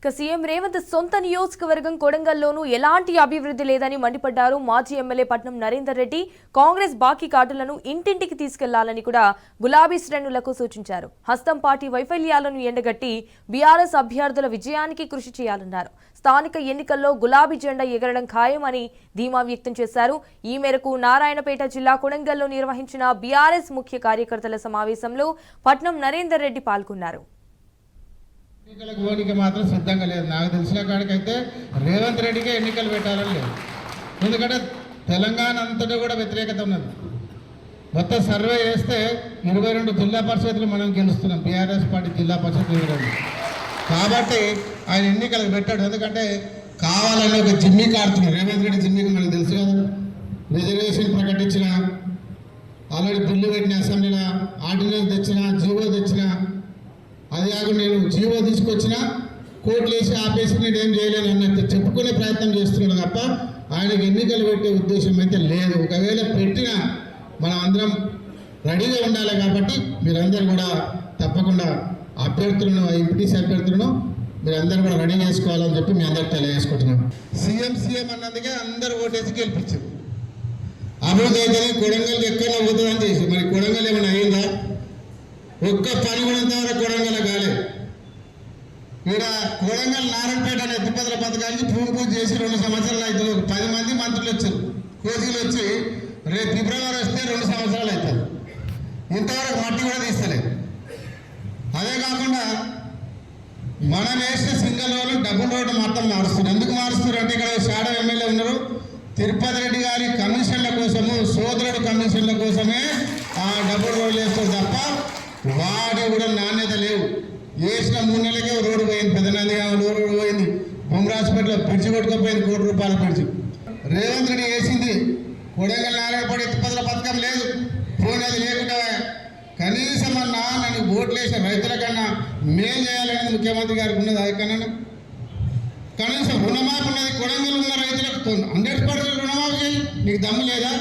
CM Revanth సొంత నియోజకవర్గం కొడంగల్లోనూ ఎలాంటి అభివృద్ధి లేదని మండిపడ్డారు. మాజీ ఎమ్మెల్యే పట్నం నరేందర్ రెడ్డి కాంగ్రెస్ బాకీ కార్డులను ఇంటింటికి తీసుకెళ్లాలని కూడా గులాబీ శ్రేణులకు సూచించారు. హస్తం పార్టీ వైఫల్యాలను ఎండగట్టి బీఆర్ఎస్ అభ్యర్థుల విజయానికి కృషి చేయాలన్నారు. స్థానిక ఎన్నికల్లో గులాబీ జెండా ఎగరడం ఖాయమని ధీమా వ్యక్తం చేశారు. ఈ మేరకు నారాయణపేట జిల్లా కొడంగల్లో నిర్వహించిన బీఆర్ఎస్ ముఖ్య కార్యకర్తల సమావేశంలో పట్నం నరేందర్ రెడ్డి పాల్గొన్నారు. ఎన్నికలకు ఓడికి మాత్రం సిద్ధంగా లేదు. నాకు తెలిసిన కాడికైతే రేవంత్ రెడ్డికే ఎన్నికలు పెట్టాలని లేదు. ఎందుకంటే తెలంగాణ అంతటా కూడా వ్యతిరేకత ఉన్నది. మొత్తం సర్వే చేస్తే 22 జిల్లా పరిషత్లు మనం గెలుస్తున్నాం. బీఆర్ఎస్ పార్టీ జిల్లా పరిషత్ 22. కాబట్టి ఆయన ఎన్నికలకు పెట్టాడు. ఎందుకంటే కావాలని ఒక జిమ్మికి ఆడుతున్నాడు. రేవంత్ రెడ్డి జిమ్మికి మనకు తెలుసు కదా. రిజర్వేషన్ ప్రకటించిన, ఆల్రెడీ బిల్లు పెట్టిన, అసెంబ్లీలో ఆర్డినెన్స్ తెచ్చిన, జీవో తెచ్చిన, అది కాకుండా నేను జీవో తీసుకొచ్చినా కోర్టులు వేసి ఆపేసి నేను ఏం చేయలేను అన్నట్టు చెప్పుకునే ప్రయత్నం చేస్తున్నాడు తప్ప ఆయనకు ఎన్నికలు పెట్టే ఉద్దేశం అయితే లేదు. ఒకవేళ పెట్టినా మనం అందరం రెడీగా ఉండాలి. కాబట్టి మీరందరూ కూడా తప్పకుండా అభ్యర్థులను, ఎంపీటీసీ అభ్యర్థులను మీరందరూ కూడా రెడీ చేసుకోవాలని చెప్పి మీ అందరికి తెలియజేసుకుంటున్నాం. సీఎం అన్నందుకే అందరూ ఓటేసి గెలిపించారు. అభివృద్ధి అయితే కొడంగల్కి ఎక్కడ పోతుందని చేసి, మరి కొడంగల్ ఏమైనా అయిందా? ఒక్క పని కూడా ఇంతవరకు కొడంగల్ కాలేదు. ఇక్కడ కొడంగల్ నారాయణపేట అనే ఎత్తిపదల పథకానికి పూజ చేసి 2 సంవత్సరాలు అవుతుంది. 10 మంది మంత్రులు వచ్చారు, కోచీలు వచ్చి రేపు ఫిబ్రవరి వస్తే 2 సంవత్సరాలు అవుతుంది. ఇంతవరకు మట్టి కూడా తీస్తలేదు. అదే కాకుండా మనం వేసిన సింగల్ రోడ్లు డబుల్ రోడ్డు మొత్తం మారుస్తున్నారు. ఎందుకు మారుస్తున్నారు అంటే ఇక్కడ షాడో ఎమ్మెల్యే ఉన్నారు. తిరుపతి రెడ్డి గారి కమిషన్ల కోసము, సోదరుడు కమిషన్ల కోసమే ఆ డబుల్ రోడ్లు వేస్తారు తప్ప వాడు కూడా నాణ్యత లేవు. వేసిన 3 నెలలకే రోడ్డు పోయింది. పెద్దనందిగా రోడ్డు పోయింది. బొమ్మరాజపేటలో బ్రిడ్జి కొట్టుకుపోయింది, ₹1 కోటి బ్రిడ్జి. రేవంత్ రెడ్డి వేసింది కొడంగల్ నారాయణపేట ఎత్తిపదల పథకం లేదు. పోయినది లేకుండా కనీసం అన్నా నన్ను ఓట్లు వేసిన రైతుల కన్నా మేలు చేయాలనేది ముఖ్యమంత్రి గారికి ఉన్నది. అది కన్నా కనీసం రుణమాఫీ ఉన్నది. కొడంగల్ ఉన్న రైతులకు 100% రుణమాఫీ చేయి. నీకు దమ్ము లేదా?